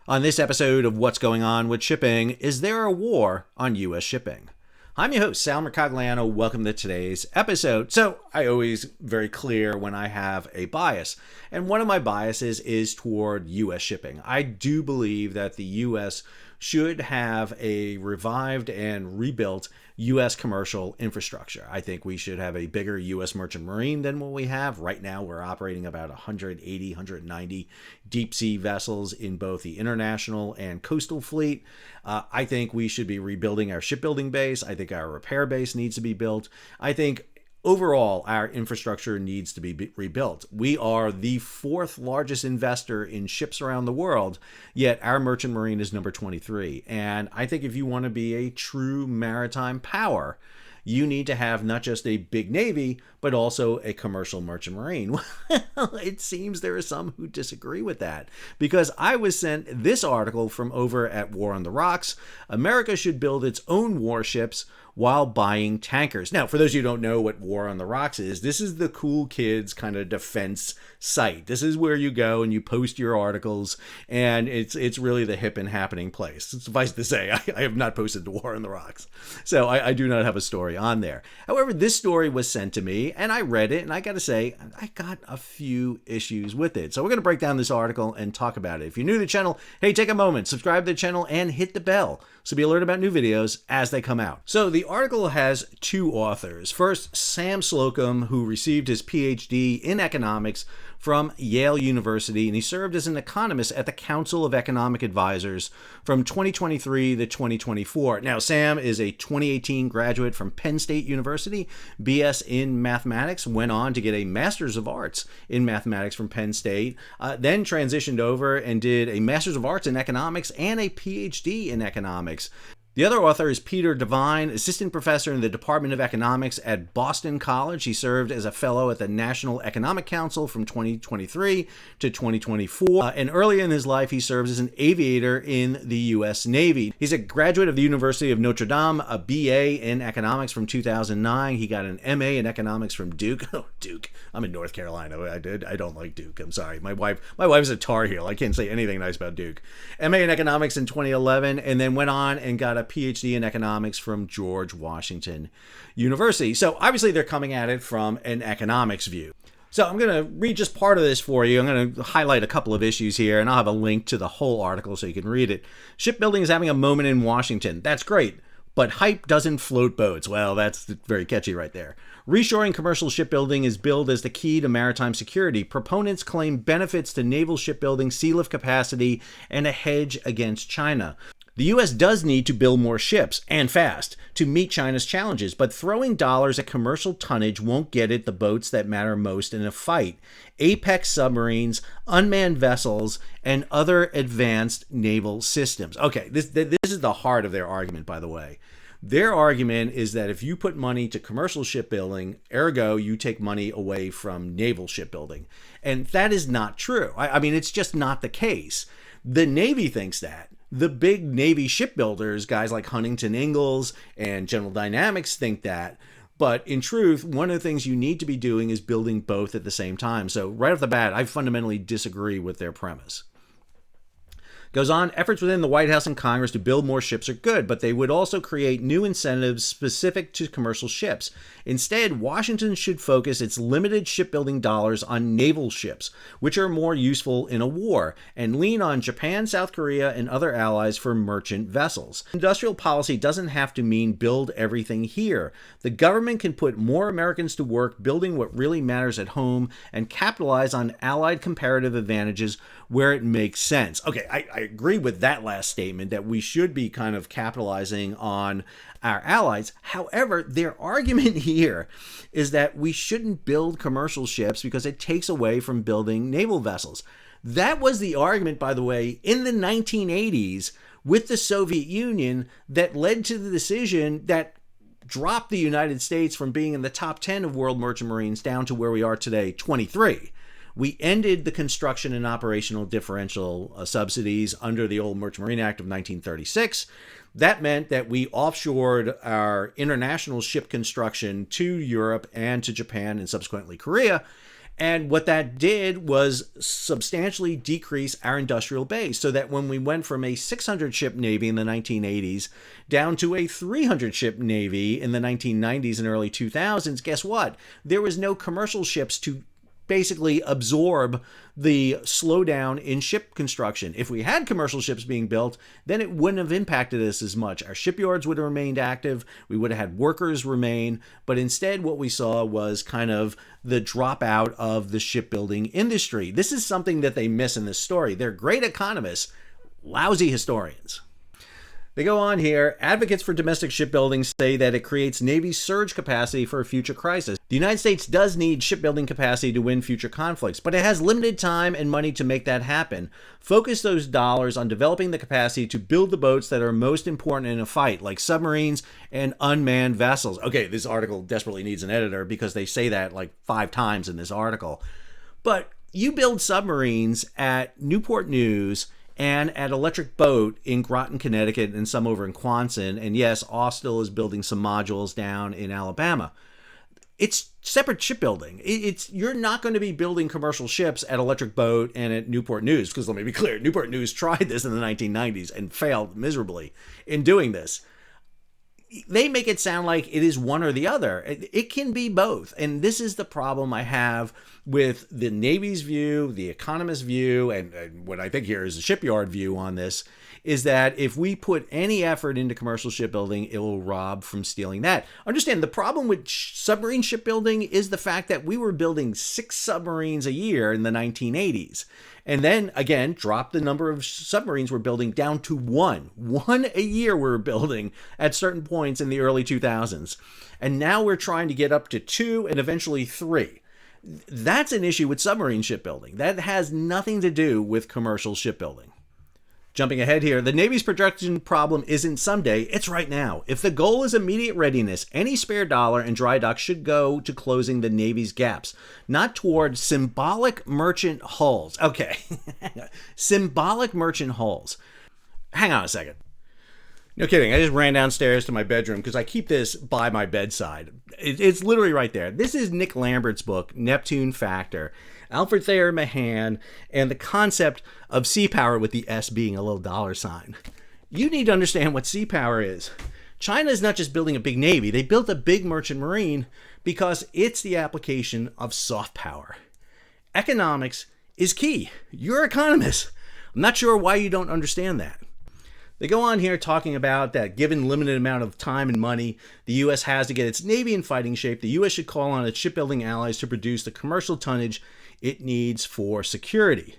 On this episode of What's Going On with Shipping, is there a war on U.S. shipping? I'm your host, Sal Mercogliano. Welcome to today's episode. So I always very clear when I have a bias, and one of my biases is toward U.S. shipping. I do believe that the U.S. should have a revived and rebuilt U.S. commercial infrastructure. I think we should have a bigger U.S. merchant marine than what we have. Right now, we're operating about 180, 190 deep sea vessels in both the international and coastal fleet. I think we should be rebuilding our shipbuilding base. I think our repair base needs to be built. I think overall, our infrastructure needs to be rebuilt. We are the fourth largest investor in ships around the world, yet our merchant marine is number 23. And I think if you want to be a true maritime power, you need to have not just a big navy, but also a commercial merchant marine. Well, it seems there are some who disagree with that, because I was sent this article from over at War on the Rocks. America should build its own warships while buying tankers. Now, for those of you who don't know what War on the Rocks is, this is the cool kids kind of defense site. This is where you go and you post your articles, and it's really the hip and happening place. Suffice to say, I have not posted to War on the Rocks, so I do not have a story on there. However, this story was sent to me, and I read it, and I got to say, I got a few issues with it. So we're going to break down this article and talk about it. If you're new to the channel, hey, take a moment, subscribe to the channel, and hit the bell so be alerted about new videos as they come out. So the article has two authors. First, Sam Slocum, who received his PhD in economics from Yale University, and he served as an economist at the Council of Economic Advisors from 2023 to 2024. Now, Sam is a 2018 graduate from Penn State University, BS in mathematics, went on to get a Master's of Arts in mathematics from Penn State, then transitioned over and did a Master's of Arts in economics and a PhD in economics. The other author is Peter Devine, assistant professor in the Department of Economics at Boston College. He served as a fellow at the National Economic Council from 2023 to 2024. And earlier in his life, he served as an aviator in the U.S. Navy. He's a graduate of the University of Notre Dame, a BA in economics from 2009. He got an MA in economics from Duke. Oh, Duke. I'm in North Carolina. I don't like Duke. I'm sorry. My wife's a Tar Heel. I can't say anything nice about Duke. MA in economics in 2011, and then went on and got a PhD in economics from George Washington University. So obviously they're coming at it from an economics view. So I'm going to read just part of this for you. I'm going to highlight a couple of issues here, and I'll have a link to the whole article so you can read it. Shipbuilding is having a moment in Washington. That's great. But hype doesn't float boats. Well, that's very catchy right there. Reshoring commercial shipbuilding is billed as the key to maritime security. Proponents claim benefits to naval shipbuilding, sea lift capacity, and a hedge against China. The U.S. does need to build more ships, and fast, to meet China's challenges, but throwing dollars at commercial tonnage won't get it the boats that matter most in a fight: Apex submarines, unmanned vessels, and other advanced naval systems. Okay, this is the heart of their argument, by the way. Their argument is that if you put money to commercial shipbuilding, ergo, you take money away from naval shipbuilding. And that is not true. I mean, it's just not the case. The Navy thinks that. The big Navy shipbuilders, guys like Huntington Ingalls and General Dynamics, think that. But in truth, one of the things you need to be doing is building both at the same time. So right off the bat, I fundamentally disagree with their premise. Goes on, efforts within the White House and Congress to build more ships are good, but they would also create new incentives specific to commercial ships. Instead, Washington should focus its limited shipbuilding dollars on naval ships, which are more useful in a war, and lean on Japan, South Korea, and other allies for merchant vessels. Industrial policy doesn't have to mean build everything here. The government can put more Americans to work building what really matters at home and capitalize on allied comparative advantages where it makes sense. Okay, I agree with that last statement that we should be kind of capitalizing on our allies. However, their argument here is that we shouldn't build commercial ships because it takes away from building naval vessels. That was the argument, by the way, in the 1980s with the Soviet Union that led to the decision that dropped the United States from being in the top 10 of world merchant marines down to where we are today, 23. We ended the construction and operational differential subsidies under the old Merchant Marine Act of 1936. That meant that we offshored our international ship construction to Europe and to Japan and subsequently Korea. And what that did was substantially decrease our industrial base, so that when we went from a 600 ship Navy in the 1980s down to a 300 ship Navy in the 1990s and early 2000s, guess what? There was no commercial ships to basically absorb the slowdown in ship construction. If we had commercial ships being built, then it wouldn't have impacted us as much. Our shipyards would have remained active. We would have had workers remain. But instead, what we saw was kind of the dropout of the shipbuilding industry. This is something that they miss in this story. They're great economists, lousy historians. They go on here. Advocates for domestic shipbuilding say that it creates Navy surge capacity for a future crisis. The United States does need shipbuilding capacity to win future conflicts, but it has limited time and money to make that happen. Focus those dollars on developing the capacity to build the boats that are most important in a fight, like submarines and unmanned vessels. Okay, this article desperately needs an editor because they say that like 5 times in this article. But you build submarines at Newport News and at Electric Boat in Groton, Connecticut, and some over in Quonset. And yes, Austal is building some modules down in Alabama. It's separate shipbuilding. You're not going to be building commercial ships at Electric Boat and at Newport News, because let me be clear, Newport News tried this in the 1990s and failed miserably in doing this. They make it sound like it is one or the other. It can be both. And this is the problem I have with the Navy's view, the economist view, and what I think here is a shipyard view on this, is that if we put any effort into commercial shipbuilding, it will rob from stealing that. Understand, the problem with submarine shipbuilding is the fact that we were building 6 submarines a year in the 1980s. And then, again, dropped the number of submarines we're building down to 1. 1 a year we were building at certain points in the early 2000s. And now we're trying to get up to 2 and eventually 3. That's an issue with submarine shipbuilding. That has nothing to do with commercial shipbuilding. Jumping ahead here, the Navy's production problem isn't someday, it's right now. If the goal is immediate readiness, any spare dollar in dry dock should go to closing the Navy's gaps, not toward symbolic merchant hulls. Okay, symbolic merchant hulls. Hang on a second. No kidding, I just ran downstairs to my bedroom because I keep this by my bedside. It's literally right there. This is Nick Lambert's book, Neptune Factor. Alfred Thayer Mahan, and the concept of sea power with the S being a little $sign. You need to understand what sea power is. China is not just building a big navy. They built a big merchant marine because it's the application of soft power. Economics is key. You're economists. I'm not sure why you don't understand that. They go on here talking about that given limited amount of time and money the U.S. has to get its Navy in fighting shape, the U.S. should call on its shipbuilding allies to produce the commercial tonnage it needs for security.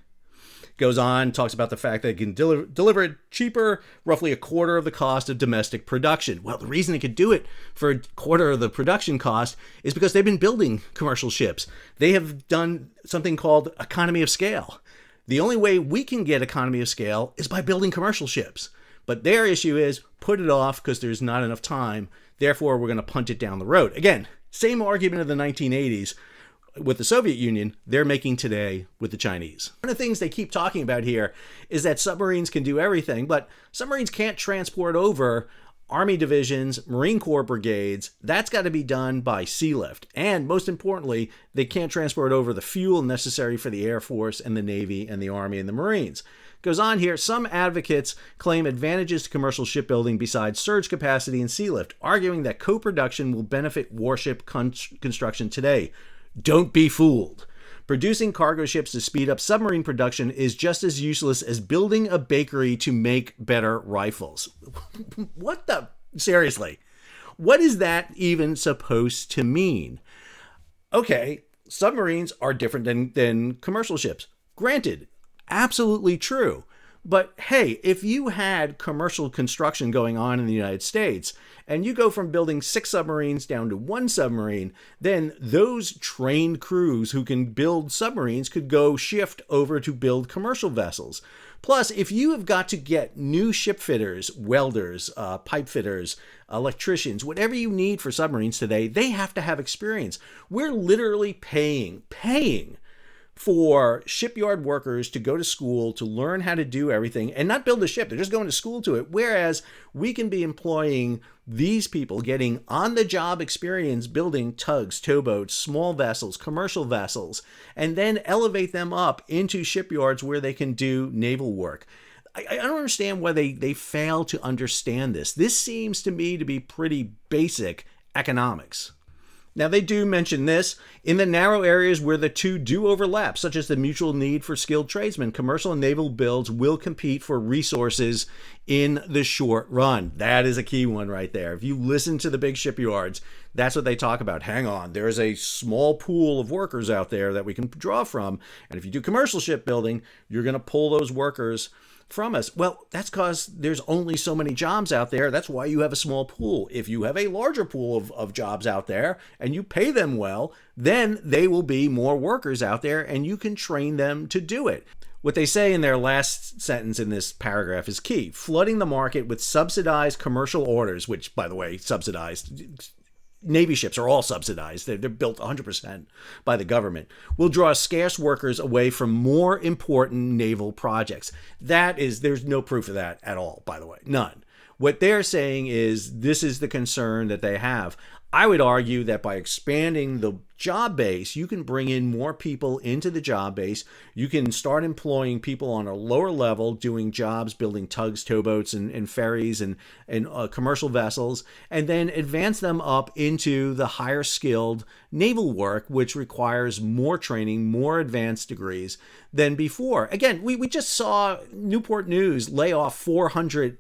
Goes on, talks about the fact that it can deliver it cheaper, roughly a quarter of the cost of domestic production. Well, the reason it could do it for a quarter of the production cost is because they've been building commercial ships. They have done something called economy of scale. The only way we can get economy of scale is by building commercial ships. But their issue is put it off because there's not enough time. Therefore, we're going to punt it down the road. Again, same argument of the 1980s with the Soviet Union, they're making today with the Chinese. One of the things they keep talking about here is that submarines can do everything, but submarines can't transport over Army divisions, Marine Corps brigades. That's got to be done by sea lift. And most importantly, they can't transport over the fuel necessary for the Air Force and the Navy and the Army and the Marines. Goes on here, some advocates claim advantages to commercial shipbuilding besides surge capacity and sea lift, arguing that co-production will benefit warship construction today. Don't be fooled. Producing cargo ships to speed up submarine production is just as useless as building a bakery to make better rifles. What the? Seriously. What is that even supposed to mean? Okay, submarines are different than commercial ships. Granted, absolutely true. But hey, if you had commercial construction going on in the United States and you go from building 6 submarines down to 1 submarine, then those trained crews who can build submarines could go shift over to build commercial vessels. Plus, if you have got to get new ship fitters, welders, pipe fitters, electricians, whatever you need for submarines today, they have to have experience. We're literally paying for shipyard workers to go to school to learn how to do everything and not build a ship. They're just going to school to it. Whereas we can be employing these people, getting on-the-job experience building tugs, towboats, small vessels, commercial vessels, and then elevate them up into shipyards where they can do naval work. I don't understand why they fail to understand this. This seems to me to be pretty basic economics. Now, they do mention this in the narrow areas where the two do overlap, such as the mutual need for skilled tradesmen. Commercial and naval builds will compete for resources in the short run. That is a key one right there. If you listen to the big shipyards, that's what they talk about. Hang on, there's a small pool of workers out there that we can draw from. And if you do commercial shipbuilding, you're going to pull those workers from us. Well, that's because there's only so many jobs out there. That's why you have a small pool. If you have a larger pool of jobs out there and you pay them well, then they will be more workers out there and you can train them to do it. What they say in their last sentence in this paragraph is key. Flooding the market with subsidized commercial orders, which, by the way, subsidized Navy ships are all subsidized. They're built 100% by the government. Will draw scarce workers away from more important naval projects. There's no proof of that at all, by the way. None. What they're saying is this is the concern that they have. I would argue that by expanding the job base, you can bring in more people into the job base. You can start employing people on a lower level doing jobs, building tugs, towboats, and ferries and commercial vessels, and then advance them up into the higher skilled naval work, which requires more training, more advanced degrees than before. Again, we just saw Newport News lay off 400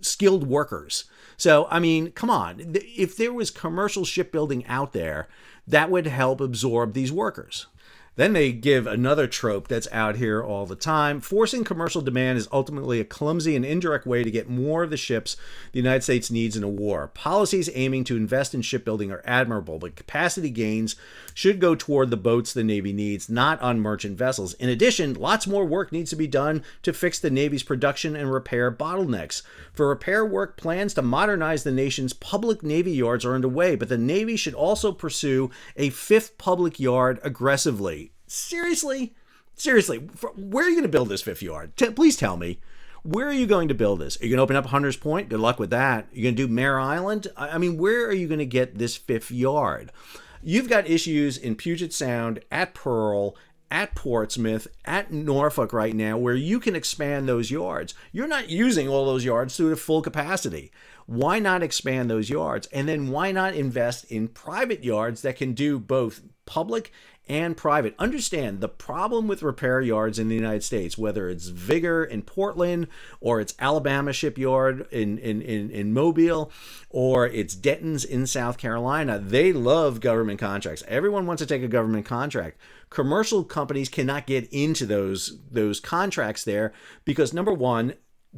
skilled workers. So, I mean, come on. If there was commercial shipbuilding out there, that would help absorb these workers. Then they give another trope that's out here all the time. Forcing commercial demand is ultimately a clumsy and indirect way to get more of the ships the United States needs in a war. Policies aiming to invest in shipbuilding are admirable, but capacity gains should go toward the boats the Navy needs, not on merchant vessels. In addition, lots more work needs to be done to fix the Navy's production and repair bottlenecks. For repair work, plans to modernize the nation's public Navy yards are underway, but the Navy should also pursue a fifth public yard aggressively. Seriously? Where are you going to build this fifth yard? Please tell me. Where are you going to build this? Are you going to open up Hunter's Point? Good luck with that. Are you going to do Mare Island? I mean, where are you going to get this fifth yard? You've got issues in Puget Sound, at Pearl, at Portsmouth, at Norfolk right now, where you can expand those yards. You're not using all those yards to their full capacity. Why not expand those yards? And then why not invest in private yards that can do both public and private? Understand the problem with repair yards in the United States, whether it's Vigor in Portland or it's Alabama Shipyard in Mobile or it's Denton's in South Carolina, they love government contracts. Everyone wants to take a government contract. Commercial companies cannot get into those contracts there because, number one,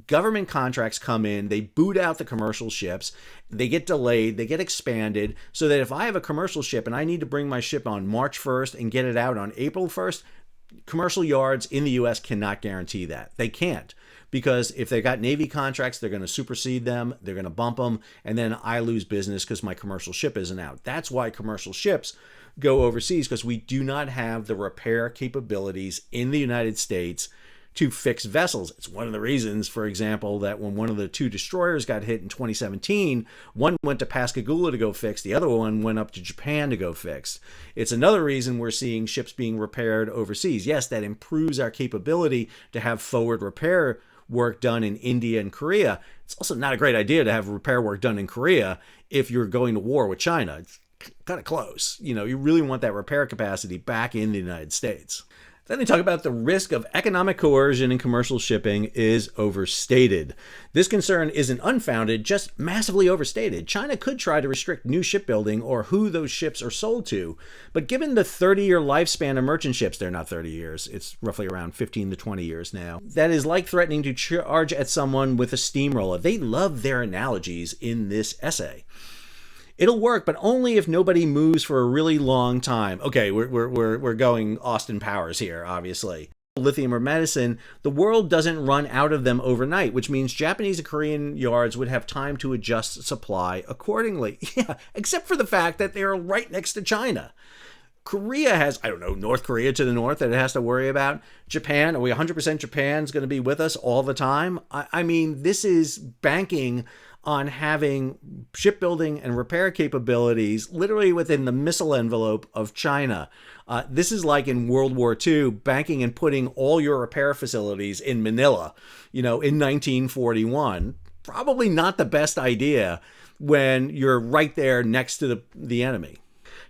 government contracts come in, they boot out the commercial ships, they get delayed, they get expanded, so that if I have a commercial ship and I need to bring my ship on March 1st and get it out on April 1st, commercial yards in the U.S. cannot guarantee that. They can't, because if they got Navy contracts, they're going to supersede them, they're going to bump them, and then I lose business because my commercial ship isn't out. That's why commercial ships go overseas, because we do not have the repair capabilities in the United States to fix vessels. It's one of the reasons, for example, that when one of the two destroyers got hit in 2017, one went to Pascagoula to go fix, the other one went up to Japan to go fix. It's another reason we're seeing ships being repaired overseas. Yes, that improves our capability to have forward repair work done in India and Korea. It's also not a great idea to have repair work done in Korea if you're going to war with China. It's kind of close. You really want that repair capacity back in the United States. Then they talk about the risk of economic coercion in commercial shipping is overstated. This concern isn't unfounded, just massively overstated. China could try to restrict new shipbuilding or who those ships are sold to, but given the 30-year lifespan of merchant ships, they're not 30 years, it's roughly around 15 to 20 years now, that is like threatening to charge at someone with a steamroller. They love their analogies in this essay. It'll work, but only if nobody moves for a really long time. Okay, we're going Austin Powers here, obviously. Lithium or medicine, the world doesn't run out of them overnight, which means Japanese and Korean yards would have time to adjust supply accordingly. Yeah, except for the fact that they're right next to China. Korea has, I don't know, North Korea to the north that it has to worry about. Japan, are we 100% Japan's going to be with us all the time? I mean, this is banking on having shipbuilding and repair capabilities literally within the missile envelope of China. This is like in World War II, banking and putting all your repair facilities in Manila, in 1941. Probably not the best idea when you're right there next to the enemy.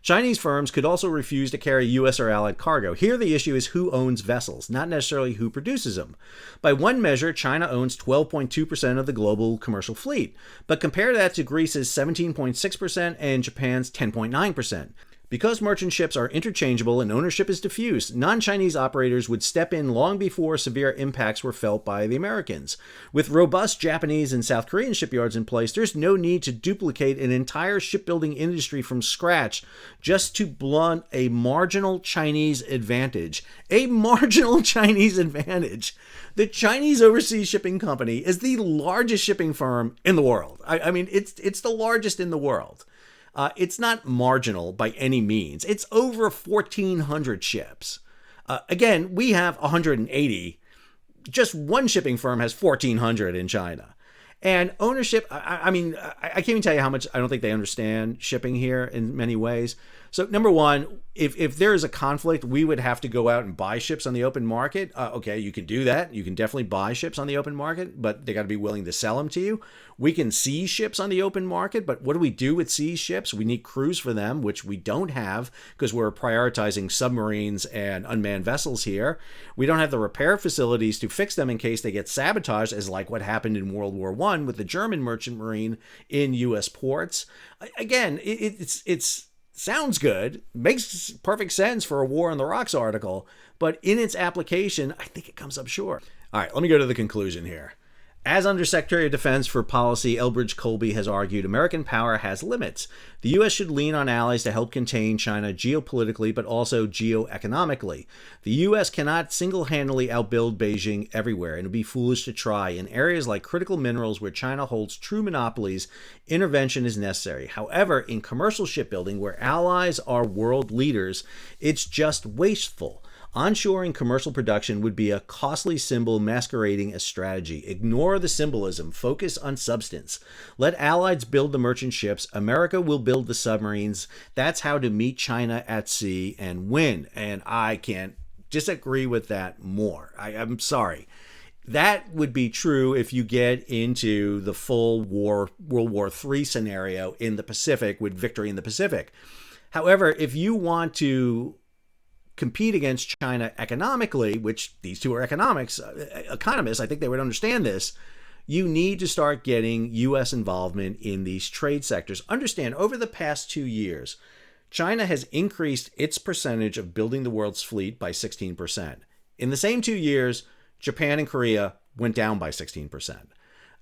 Chinese firms could also refuse to carry U.S. or allied cargo. Here, the issue is who owns vessels, not necessarily who produces them. By one measure, China owns 12.2% of the global commercial fleet, but compare that to Greece's 17.6% and Japan's 10.9%. Because merchant ships are interchangeable and ownership is diffuse, non-Chinese operators would step in long before severe impacts were felt by the Americans. With robust Japanese and South Korean shipyards in place, there's no need to duplicate an entire shipbuilding industry from scratch just to blunt a marginal Chinese advantage. A marginal Chinese advantage. The Chinese Overseas Shipping Company is the largest shipping firm in the world. I mean, it's the largest in the world. It's not marginal by any means. It's over 1,400 ships. Again, we have 180. Just one shipping firm has 1,400 in China. And ownership, I mean, I can't even tell you how much I don't think they understand shipping here in many ways. So number one, if there is a conflict, we would have to go out and buy ships on the open market. Okay, you can do that. You can definitely buy ships on the open market, but they got to be willing to sell them to you. We can seize ships on the open market, but what do we do with seized ships? We need crews for them, which we don't have because we're prioritizing submarines and unmanned vessels here. We don't have the repair facilities to fix them in case they get sabotaged, as like what happened in World War I with the German merchant marine in U.S. ports. Again, it's sounds good, makes perfect sense for a War on the Rocks article, but in its application, I think it comes up short. All right, let me go to the conclusion here. As Undersecretary of Defense for Policy Elbridge Colby has argued, American power has limits. The U.S. should lean on allies to help contain China geopolitically, but also geoeconomically. The U.S. cannot single-handedly outbuild Beijing everywhere, and it would be foolish to try. In areas like critical minerals where China holds true monopolies, intervention is necessary. However, in commercial shipbuilding, where allies are world leaders, it's just wasteful. Onshoring commercial production would be a costly symbol masquerading as strategy. Ignore the symbolism. Focus on substance. Let allies build the merchant ships. America will build the submarines. That's how to meet China at sea and win. And I can't disagree with that more. I'm sorry. That would be true if you get into the full World War III scenario in the Pacific with victory in the Pacific. However, if you want to compete against China economically, which these two are economists, I think they would understand this, you need to start getting U.S. involvement in these trade sectors. Understand, over the past 2 years, China has increased its percentage of building the world's fleet by 16%. In the same 2 years, Japan and Korea went down by 16%.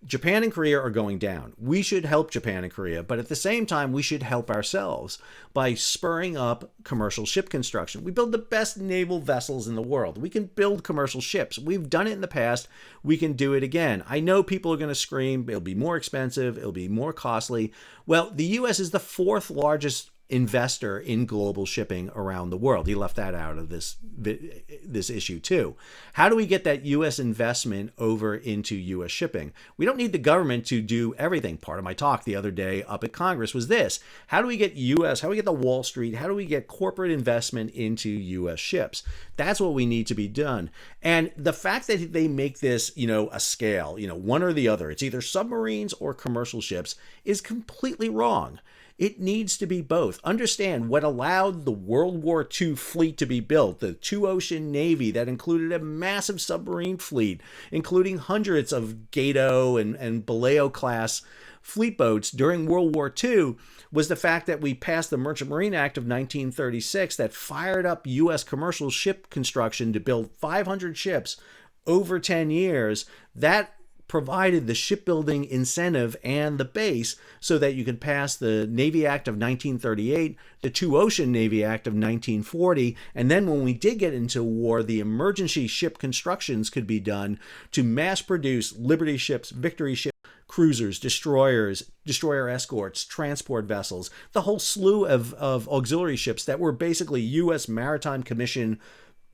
Japan and Korea are going down. We should help Japan and Korea, but at the same time, we should help ourselves by spurring up commercial ship construction. We build the best naval vessels in the world. We can build commercial ships. We've done it in the past. We can do it again. I know people are going to scream, it'll be more expensive, it'll be more costly. Well, the U.S. is the fourth largest investor in global shipping around the world. He left that out of this issue too. How do we get that U.S. investment over into U.S. shipping? We don't need the government to do everything. Part of my talk the other day up at Congress was this. How do we get U.S., how do we get the Wall Street, how do we get corporate investment into U.S. ships? That's what we need to be done. And the fact that they make this, a scale, one or the other, it's either submarines or commercial ships, is completely wrong. It needs to be both. Understand what allowed the World War II fleet to be built, the two-ocean navy that included a massive submarine fleet, including hundreds of Gato and Baleo-class fleet boats during World War II, was the fact that we passed the Merchant Marine Act of 1936 that fired up U.S. commercial ship construction to build 500 ships over 10 years. That provided the shipbuilding incentive and the base so that you could pass the Navy Act of 1938, the Two-Ocean Navy Act of 1940, and then when we did get into war, the emergency ship constructions could be done to mass produce Liberty ships, Victory ships, cruisers, destroyers, destroyer escorts, transport vessels, the whole slew of auxiliary ships that were basically U.S. Maritime Commission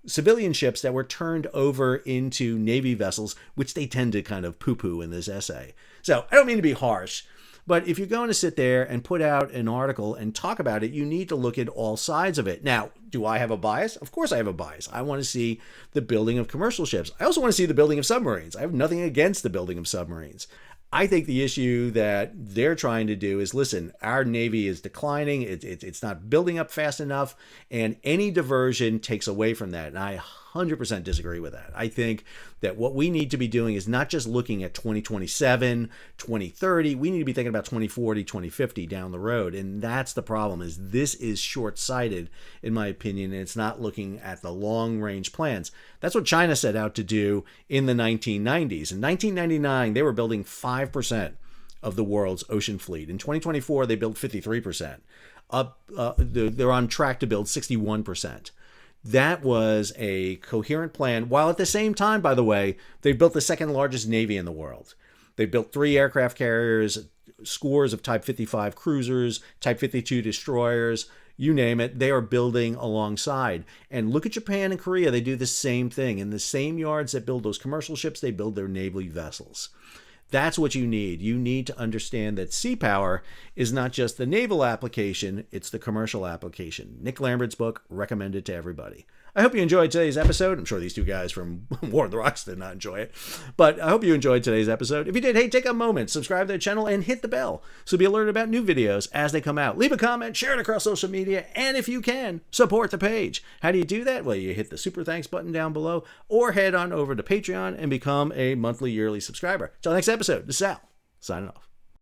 civilian ships that were turned over into Navy vessels, which they tend to kind of poo-poo in this essay. So I don't mean to be harsh, but if you're going to sit there and put out an article and talk about it, you need to look at all sides of it. Now, do I have a bias? Of course I have a bias. I want to see the building of commercial ships. I also want to see the building of submarines. I have nothing against the building of submarines. I think the issue that they're trying to do is, listen, our Navy is declining. It's not building up fast enough, and any diversion takes away from that. And I 100% disagree with that. I think that what we need to be doing is not just looking at 2027, 2030. We need to be thinking about 2040, 2050 down the road. And that's the problem, is this is short-sighted, in my opinion, and it's not looking at the long-range plans. That's what China set out to do in the 1990s. In 1999, they were building 5% of the world's ocean fleet. In 2024, they built 53%. They're on track to build 61%. That was a coherent plan, while at the same time, by the way, they built the second largest Navy in the world. They built 3 aircraft carriers, scores of Type 55 cruisers, Type 52 destroyers, you name it, they are building alongside. And look at Japan and Korea, they do the same thing. In the same yards that build those commercial ships, they build their naval vessels. That's what you need. You need to understand that sea power is not just the naval application, it's the commercial application. Nick Lambert's book, recommended to everybody. I hope you enjoyed today's episode. I'm sure these two guys from War of the Rocks did not enjoy it, but I hope you enjoyed today's episode. If you did, hey, take a moment, subscribe to the channel, and hit the bell so be alerted about new videos as they come out. Leave a comment, share it across social media, and if you can, support the page. How do you do that? Well, you hit the super thanks button down below, or head on over to Patreon and become a monthly, yearly subscriber. Till next episode, this is Sal, signing off.